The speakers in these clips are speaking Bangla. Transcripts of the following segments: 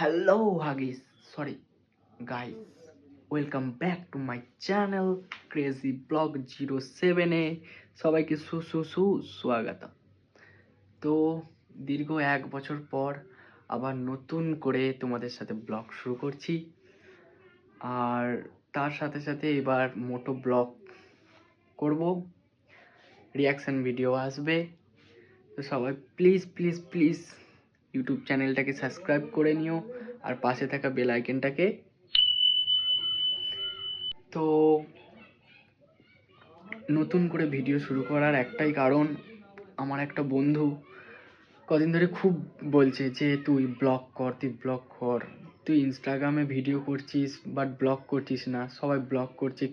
Hello Huggies, sorry guys, welcome back to my channel Crazy Blog 07 এ সবাইকে সুস্বাগত। তো দীর্ঘ 1 বছর পর আবার নতুন করে তোমাদের সাথে ব্লগ শুরু করছি, আর তার সাথে সাথে এবার মোটো ব্লগ করব, রিয়াকশন ভিডিও আসবে। তো সবাই প্লিজ ইউটিউব চ্যানেলটাকে সাবস্ক্রাইব করে নিও আর পাশে থাকা বেল আইকনটাকে। তো নতুন করে ভিডিও শুরু করার একটাই কারণ, আমার একটা বন্ধু কদিন ধরে খুব বলছে যে তুই ব্লগ কর, তুই ইনস্টাগ্রামে ভিডিও করছিস বাট ব্লগ করছিস না, সবাই ব্লগ করছে,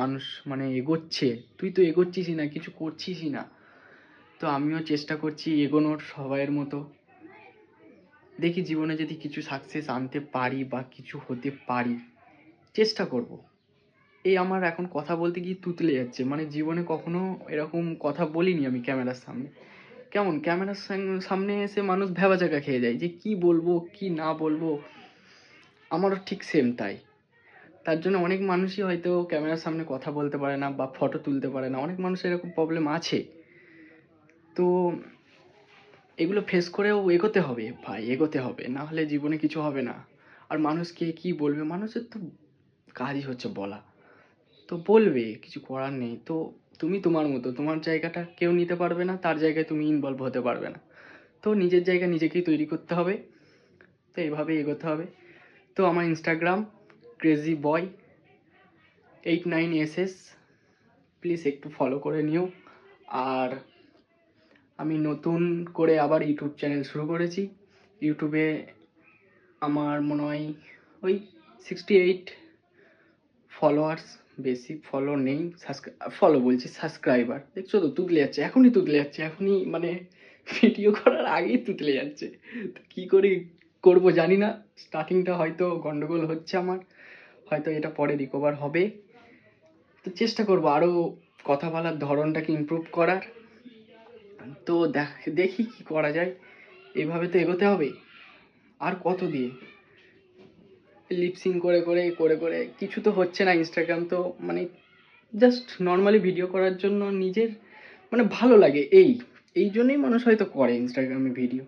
মানুষ মানে এগোচ্ছে, তুই তো এগোচ্ছিসই না, কিছু করছিসই না। তো আমিও চেষ্টা করছি এগোনোর সবাইয়ের মতো, দেখি জীবনে যদি কিছু সাকসেস আনতে পারি বা কিছু হতে পারি, চেষ্টা করব। এই আমার এখন কথা বলতে গিয়ে তুতলে যাচ্ছে, মানে জীবনে কখনো এরকম কথা বলিনি আমি ক্যামেরার সামনে। কেমন ক্যামেরার সামনে এসে মানুষ ভ্যাবাচাকা খেয়ে যায় যে কি বলবো কি না বলবো, আমারও ঠিক সেম তাই। তার জন্য অনেক মানুষই হয়তো ক্যামেরার সামনে কথা বলতে পারে না বা ফটো তুলতে পারে না, অনেক মানুষের এরকম প্রবলেম আছে। তো এগুলো ফেস করেও এগোতে হবে ভাই, এগোতে হবে, না হলে জীবনে কিছু হবে না। আর মানুষকে কি বলবে, মানুষের তো কাজই হচ্ছে বলা, তো বলবে, কিছু করার নেই। তো তুমি তোমার মতো, তোমার জায়গাটা কেউ নিতে পারবে না, তার জায়গায় তুমি ইনভলভ হতে পারবে না। তো নিজের জায়গা নিজেকেই তৈরি করতে হবে, তো এইভাবে এগোতে হবে। তো আমার Instagram crazy boy 89SS, please একটু ফলো করে নিও। আর আমি নতুন করে আবার ইউটিউব চ্যানেল শুরু করেছি। ইউটিউবে আমার মনে হয় ওই 68 ফলোয়ার্স, বেশি ফলো নেই, ফলো বলছি সাবস্ক্রাইবার। দেখছো তো তুতলে যাচ্ছে, এখনই মানে ভিডিও করার আগেই তুতলে যাচ্ছে। তো কী করে করবো জানি না, স্টার্টিংটা হয়তো গন্ডগোল হচ্ছে আমার, হয়তো এটা পরে রিকভার হবে। তো চেষ্টা করবো আরও কথা বলার ধরনটাকে ইমপ্রুভ করার। তো দেখি কি করা যায়, এইভাবে তো এগোতে হবে। আর কত দিন লিপসিং করে কিছু তো হচ্ছে না। ইনস্টাগ্রাম তো মানে জাস্ট নর্মালি ভিডিও করার জন্য নিজের মানে ভালো লাগে, এই জন্যই মানুষ হয়তো করে ইনস্টাগ্রামে ভিডিও।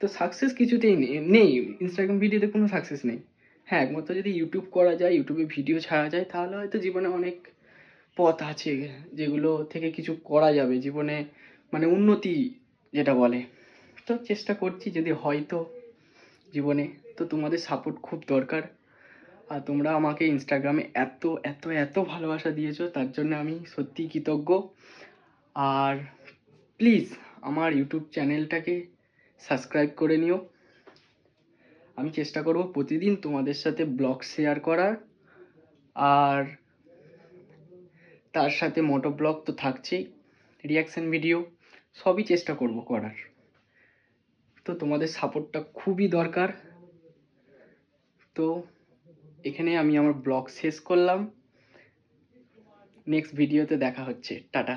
তো সাকসেস কিছুতেই নেই ইনস্টাগ্রাম ভিডিওতে, কোনো সাকসেস নেই। হ্যাঁ, একমাত্র যদি ইউটিউব করা যায়, ইউটিউবে ভিডিও ছাড়া যায়, তাহলে হয়তো জীবনে অনেক পথ আছে যেগুলো থেকে কিছু করা যাবে জীবনে, মানে উন্নতি যেটা বলে। তো চেষ্টা করছি, যদি হয়তো জীবনে। তো তোমাদের সাপোর্ট খুব দরকার, আর তোমরা আমাকে ইনস্টাগ্রামে এত এত এত ভালোবাসা দিয়েছো, তার জন্য আমি সত্যিই কৃতজ্ঞ। আর প্লিজ আমার ইউটিউব চ্যানেলটাকে সাবস্ক্রাইব করে নিও। আমি চেষ্টা করব প্রতিদিন তোমাদের সাথে ব্লগ শেয়ার করার, আর তার সাথে মোটো ব্লগ তো থাকছেই, রিয়াকশন ভিডিও, সবই চেষ্টা করব করার। তো তোমাদের সাপোর্টটা খুবই দরকার। তো এখানে আমি আমার ব্লগ শেষ করলাম, নেক্সট ভিডিওতে দেখা হচ্ছে, টাটা।